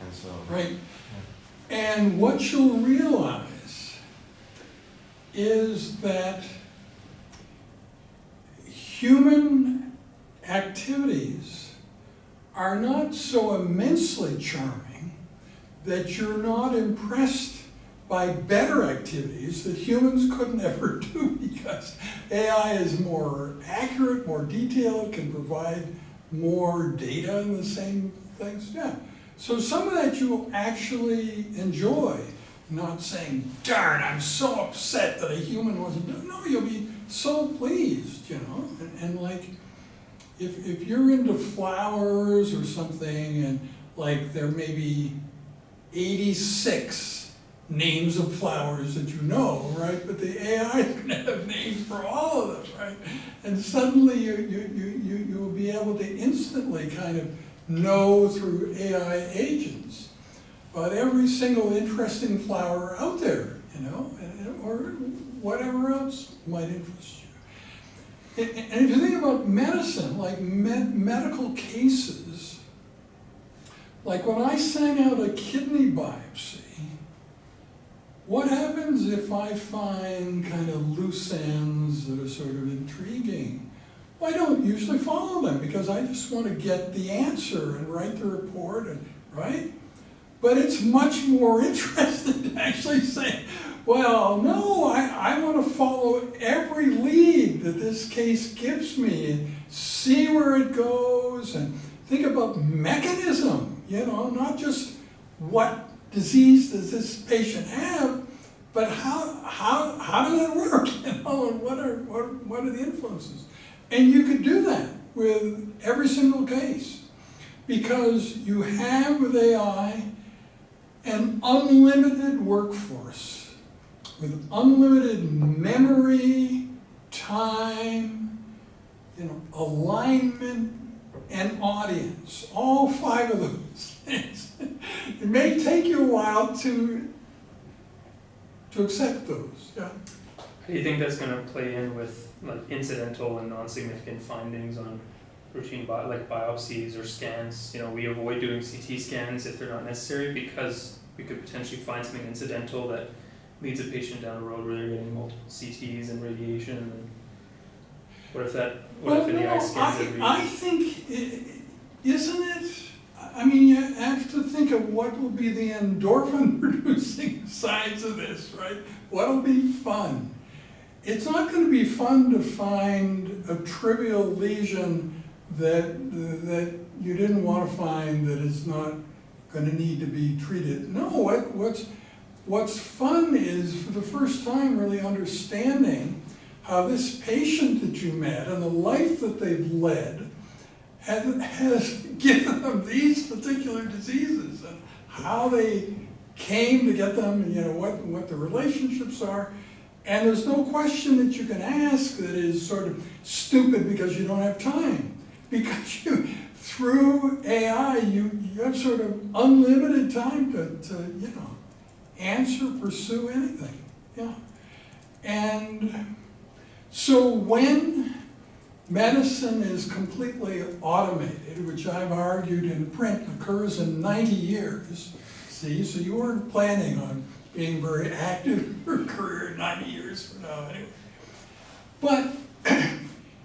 [SPEAKER 2] And so.
[SPEAKER 1] Right. And what you'll realize is that human activities are not so immensely charming that you're not impressed by better activities that humans couldn't ever do, because AI is more accurate, more detailed, can provide more data in the same things. Yeah. So some of that you'll actually enjoy, not saying, darn, I'm so upset that a human wasn't doing. No, you'll be so pleased, you know. And like, if you're into flowers or something, and like there may be 86 names of flowers that you know, right? But the AI is going to have names for all of them, right? And suddenly you'll be able to instantly kind of know through AI agents about every single interesting flower out there, you know, or whatever else might interest you. And if you think about medicine, like medical cases, like when I sang out a kidney biopsy, what happens if I find kind of loose ends that are sort of intriguing? Well, I don't usually follow them because I just want to get the answer and write the report, and right? But it's much more interesting to actually say, well, no, I want to follow every lead that this case gives me and see where it goes and think about mechanism, you know, not just what disease does this patient have, but how does it work, you know, and what are the influences? And you could do that with every single case, because you have with AI an unlimited workforce with unlimited memory, time, you know, alignment, and audience, all 5 of those things. It may take you a while to accept those, yeah.
[SPEAKER 4] How do you think that's going to play in with like incidental and non-significant findings on routine like biopsies or scans? You know, we avoid doing CT scans if they're not necessary because we could potentially find something incidental that leads a patient down a road where they're getting multiple CTs and radiation. And what if an AI scans every?
[SPEAKER 1] I think, isn't it? I mean, you have to think of what will be the endorphin-producing sides of this, right? What'll be fun? It's not going to be fun to find a trivial lesion that you didn't want to find, that is not going to need to be treated. No, what's fun is, for the first time, really understanding how this patient that you met and the life that they've led has given them these particular diseases, and how they came to get them, you know, what the relationships are. And there's no question that you can ask that is sort of stupid because you don't have time. Because through AI, you have sort of unlimited time to you know, answer, pursue anything. Yeah. And so when medicine is completely automated, which I've argued in print occurs in 90 years, see, so you weren't planning on being very active in your career 90 years from now anyway. But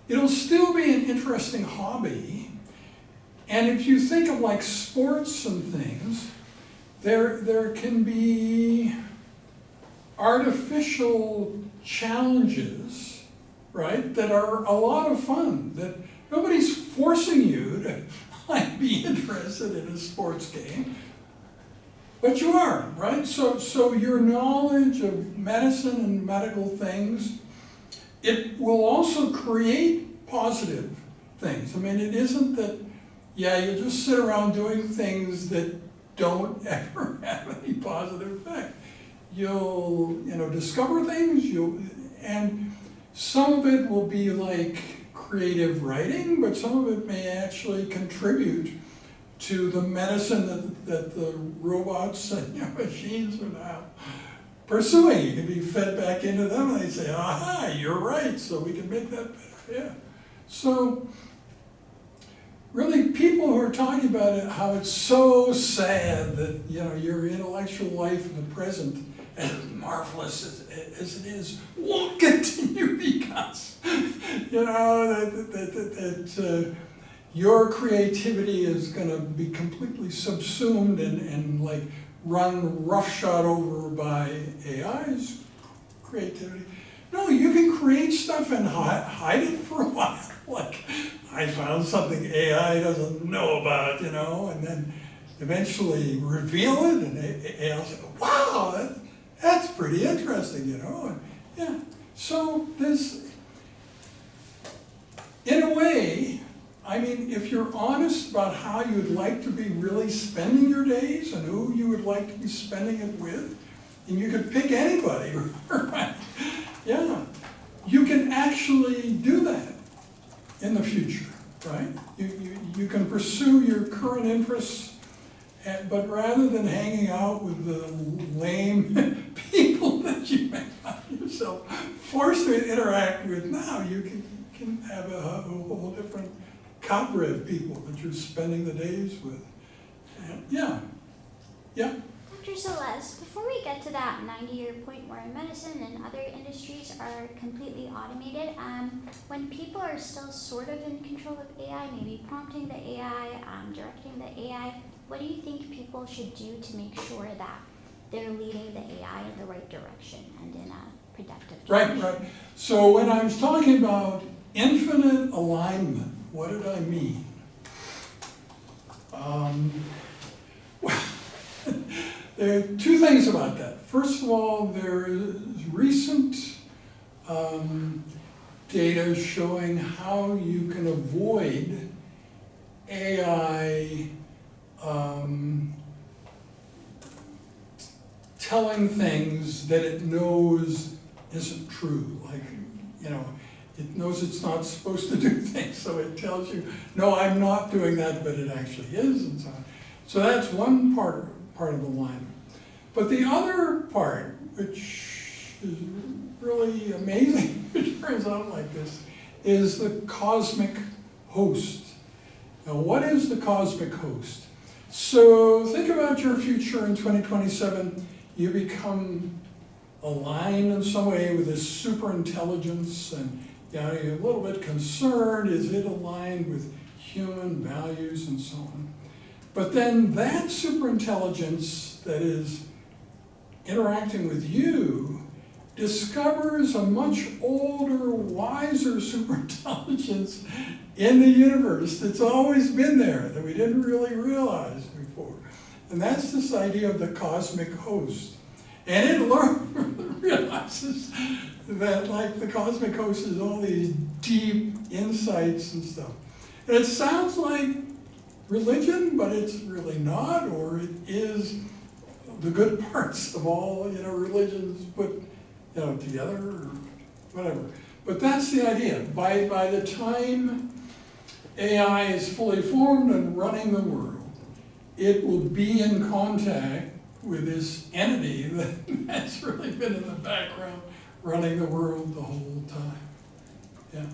[SPEAKER 1] it'll still be an interesting hobby. And if you think of like sports and things, there can be artificial challenges, right, that are a lot of fun, that nobody's forcing you to like be interested in a sports game, but you are, right? So your knowledge of medicine and medical things, it will also create positive things. I mean, it isn't that, yeah, you just sit around doing things that don't ever have any positive effect. You'll, you know, discover things, and some of it will be like creative writing, but some of it may actually contribute to the medicine that the robots and machines are now pursuing. You can be fed back into them and they say, aha, you're right, so we can make that better. Yeah. So really, people who are talking about it, how it's so sad that, you know, your intellectual life in the present, as marvelous as it is, won't continue because, you know, that your creativity is going to be completely subsumed and like run roughshod over by AI's creativity. No, you can create stuff and hide it for a while. Like, I found something AI doesn't know about, and then eventually reveal it, and AI will say, wow, that's pretty interesting, and yeah. So there's, in a way, I mean, if you're honest about how you'd like to be really spending your days and who you would like to be spending it with, and you could pick anybody, right? Yeah, you can actually do that in the future, right? You can pursue your current interests, but rather than hanging out with the lame people that you may find yourself forced to interact with now, you can have a whole different cadre of people that you're spending the days with. And yeah.
[SPEAKER 5] Dr. Solez, before we get to that 90-year point where medicine and other industries are completely automated, when people are still sort of in control of AI, maybe prompting the AI, directing the AI, what do you think people should do to make sure that they're leading the AI in the right direction and in a productive direction?
[SPEAKER 1] Right. So when I was talking about infinite alignment, what did I mean? Well, there are two things about that. First of all, there is recent data showing how you can avoid AI telling things that it knows isn't true. Like, it knows it's not supposed to do things, so it tells you, no, I'm not doing that, but it actually is, and so on. So that's one part of alignment. But the other part, which is really amazing, it turns out like this, is the cosmic host. Now, what is the cosmic host? So think about your future in 2027. You become aligned in some way with this super intelligence, and you're a little bit concerned, is it aligned with human values and so on? But then that superintelligence that is interacting with you discovers a much older, wiser superintelligence in the universe that's always been there that we didn't really realize before. And that's this idea of the cosmic host. And it realizes that, like, the cosmic host is all these deep insights and stuff. And it sounds like religion, but it's really not, or it is the good parts of all, religions put, together, or whatever. But that's the idea. By the time AI is fully formed and running the world, it will be in contact with this entity that's really been in the background running the world the whole time. Yeah.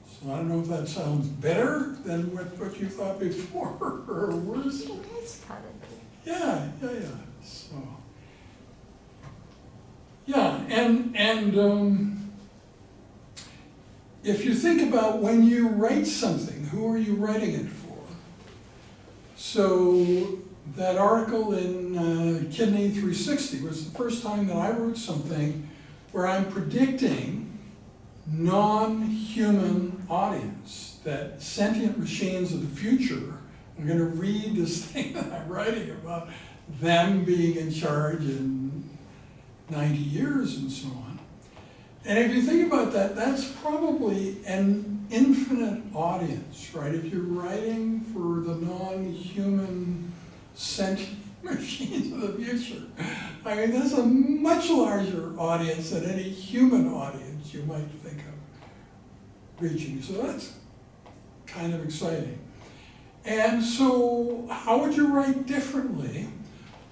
[SPEAKER 1] So I don't know if that sounds better than what you thought before, or worse.
[SPEAKER 5] It is probably.
[SPEAKER 1] Yeah. So, yeah, and if you think about when you write something, who are you writing it for? So that article in Kidney 360 was the first time that I wrote something where I'm predicting non-human audience, that sentient machines of the future are going to read this thing that I'm writing about them being in charge in 90 years and so on. And if you think about that, that's probably an infinite audience, right? If you're writing for the non-human sentient machines of the future, I mean, that's a much larger audience than any human audience you might think of reaching. So that's kind of exciting. And so how would you write differently?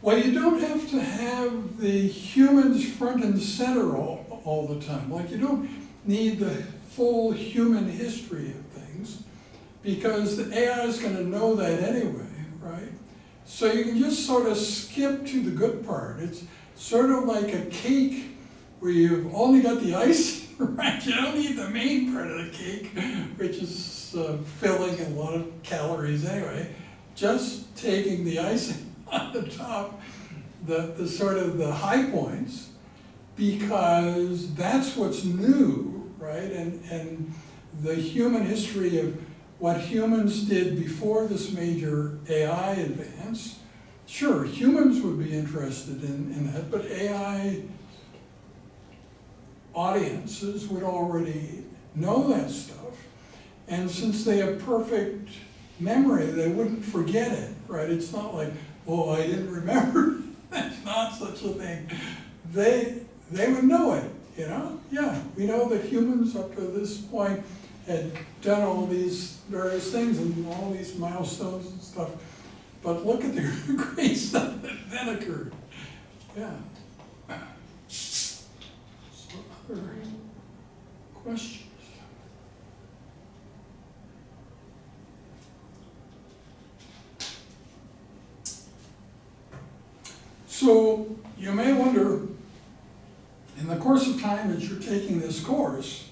[SPEAKER 1] Well, you don't have to have the humans front and center all the time. Like, you don't need the full human history of things, because the AI is going to know that anyway, right? So you can just sort of skip to the good part. It's sort of like a cake where you've only got the icing, right? You don't need the main part of the cake, which is filling and a lot of calories anyway. Just taking the icing on the top, the sort of the high points, because that's what's new, right? And the human history of what humans did before this major AI advance, sure, humans would be interested in that, but AI audiences would already know that stuff. And since they have perfect memory, they wouldn't forget it, right? It's not like, oh, I didn't remember. That's not such a thing. They would know it, you know? Yeah, we know that humans up to this point had done all these various things and all these milestones and stuff. But look at the great stuff that then occurred. Yeah. So other questions? So you may wonder, in the course of time that you're taking this course,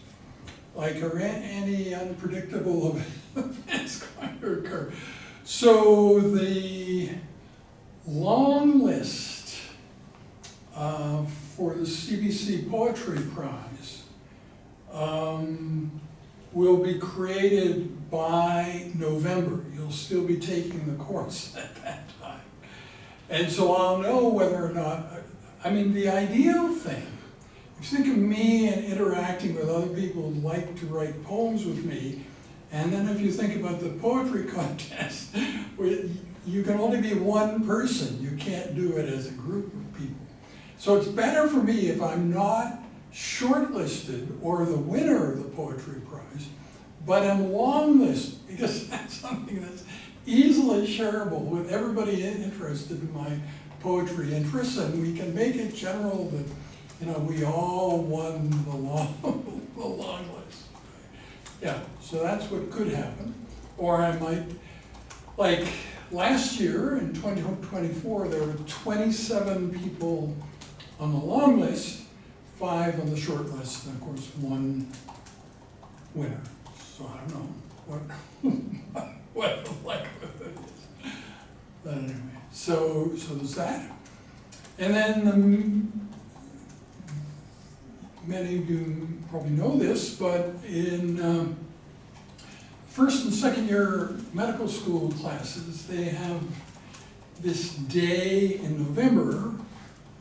[SPEAKER 1] like, are any unpredictable events going to occur? So the long list for the CBC Poetry Prize will be created by November. You'll still be taking the course at that time. And so I'll know whether or not, I mean, the ideal thing, if you think of me and interacting with other people who like to write poems with me, and then if you think about the poetry contest, you can only be one person. You can't do it as a group of people. So it's better for me if I'm not shortlisted or the winner of the poetry prize, but I'm longlisted, because that's something that's easily shareable with everybody interested in my poetry interests, and we can make it general that, you know, we all won the long list. Yeah, so that's what could happen. Or I might, like last year in 2024, there were 27 people on the long list, 5 on the short list, and of course 1 winner. So I don't know what the likelihood is. But anyway, so there's that. And then many of you probably know this, but in first and second year medical school classes, they have this day in November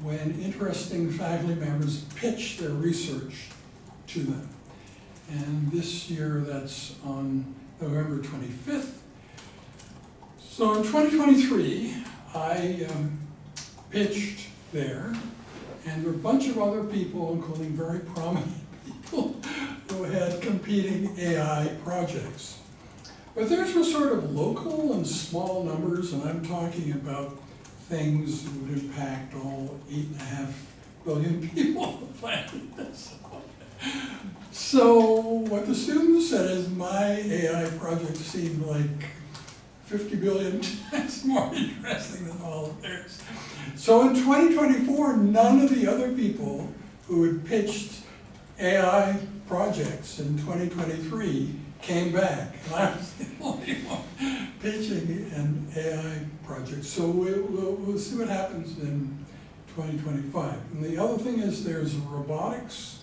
[SPEAKER 1] when interesting faculty members pitch their research to them. And this year that's on November 25th. So in 2023, I pitched there, and there were a bunch of other people, including very prominent people, who had competing AI projects. But theirs were sort of local and small numbers, and I'm talking about things that would impact all 8.5 billion people on the planet. So what the students said is my AI project seemed like 50 billion times more interesting than all of theirs. So in 2024, none of the other people who had pitched AI projects in 2023 came back. And I was the only one pitching an AI project. So we'll see what happens in 2025. And the other thing is there's a robotics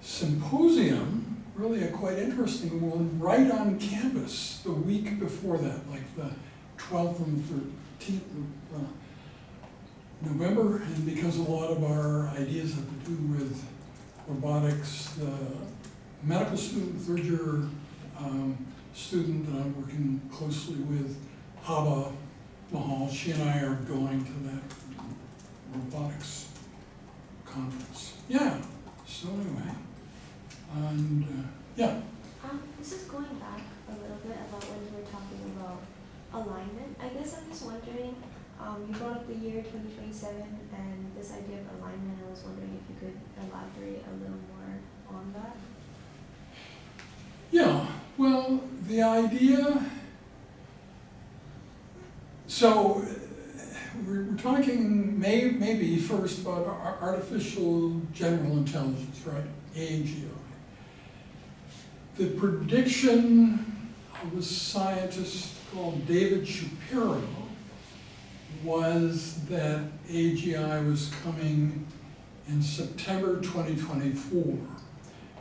[SPEAKER 1] symposium, really a quite interesting one, right on campus the week before that, like the 12th and 13th of November. And because a lot of our ideas have to do with robotics, the medical student, third year student that I'm working closely with, Haba Mahal, she and I are going to that robotics conference. Yeah, so anyway, and yeah.
[SPEAKER 3] This is going back a little bit about when you were talking about alignment. I guess I'm just wondering, you brought up the year 2027 and this idea of alignment. I was wondering if you could elaborate a little more on that.
[SPEAKER 1] Yeah, well, the idea, so we're talking maybe first about artificial general intelligence, right? AGI. The prediction of a scientist called David Shapiro was that AGI was coming in September 2024.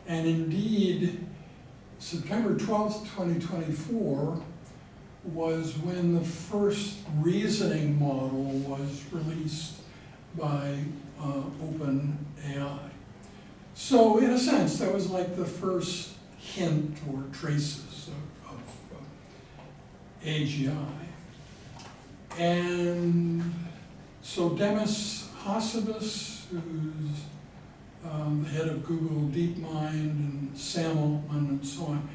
[SPEAKER 1] And indeed, September 12th, 2024 was when the first reasoning model was released by OpenAI. So in a sense, that was like the first hint or traces of AGI. And so Demis Hassabis, who's the head of Google DeepMind, and Sam Altman and so on,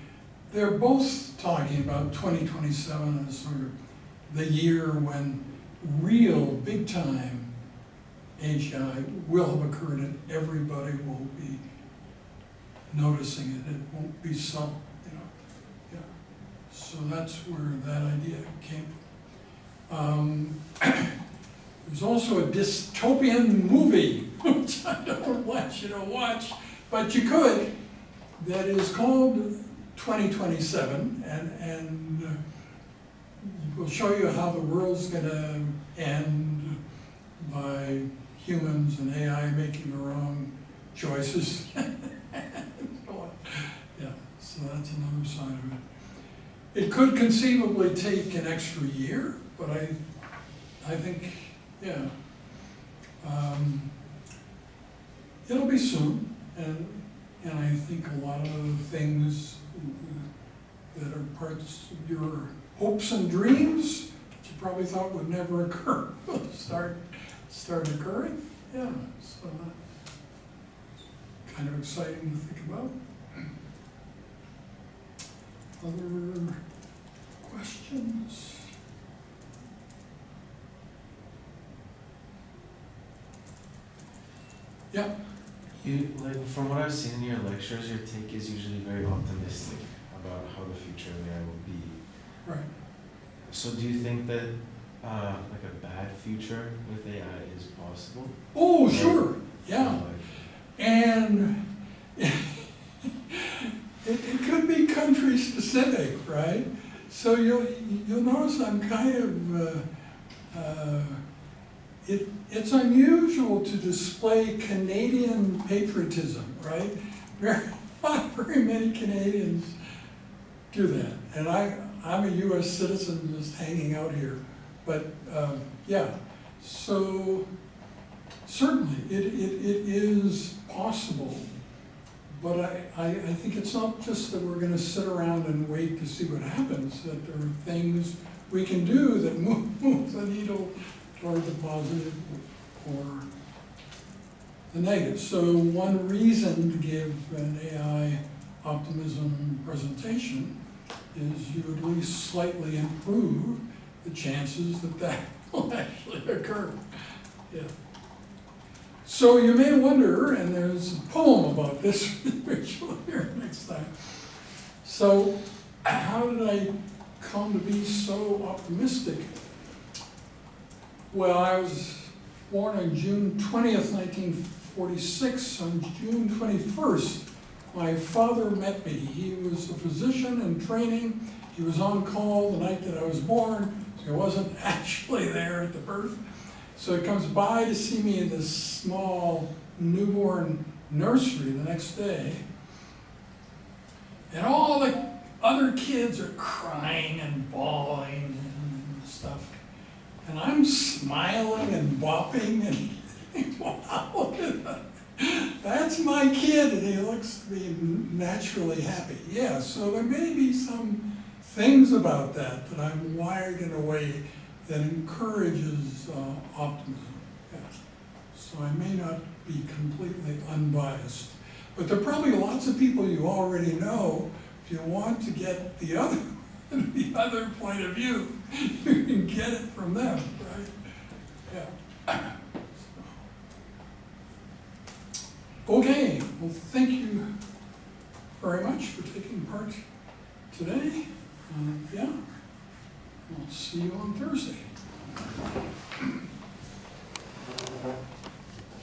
[SPEAKER 1] they're both talking about 2027 as sort of the year when real big-time AGI will have occurred and everybody will be noticing it. It won't be subtle, you know. Yeah. So that's where that idea came from. There's also a dystopian movie, which I don't want you to watch, but you could, that is called 2027, and we'll show you how the world's gonna end by humans and AI making their own choices. Yeah, so that's another side of it. It could conceivably take an extra year, but I think, yeah. It'll be soon, and I think a lot of the things that are parts of your hopes and dreams that you probably thought would never occur will start occurring. Yeah, so kind of exciting to think about. Other questions? Yeah.
[SPEAKER 2] You, like, from what I've seen in your lectures, your take is usually very optimistic about how the future of AI will be.
[SPEAKER 1] Right.
[SPEAKER 2] So do you think that like a bad future with AI is possible?
[SPEAKER 1] Oh, sure. Yeah.
[SPEAKER 2] Like,
[SPEAKER 1] And it could be country specific, right? So you'll notice I'm kind of, it's unusual to display Canadian patriotism, right? Not very many Canadians do that. And I'm a US citizen just hanging out here. But yeah, so certainly it is possible. But I think it's not just that we're going to sit around and wait to see what happens, that there are things we can do that move the needle toward the positive or the negative. So one reason to give an AI optimism presentation is you at least slightly improve the chances that that will actually occur. Yeah. So you may wonder, and there's a poem about this, which we'll hear next time. So how did I come to be so optimistic? Well, I was born on June 20th, 1946. On June 21st, my father met me. He was a physician in training. He was on call the night that I was born, so he wasn't actually there at the birth. So he comes by to see me in this small newborn nursery the next day. And all the other kids are crying and bawling and stuff. And I'm smiling and bopping and wow, that's my kid, and he looks to be naturally happy. Yeah, so there may be some things about that I'm wired in a way that encourages optimism. Yes. So I may not be completely unbiased. But there are probably lots of people you already know. If you want to get the other point of view, you can get it from them, right? Yeah. Okay, well, thank you very much for taking part today. Yeah, I'll see you on Thursday.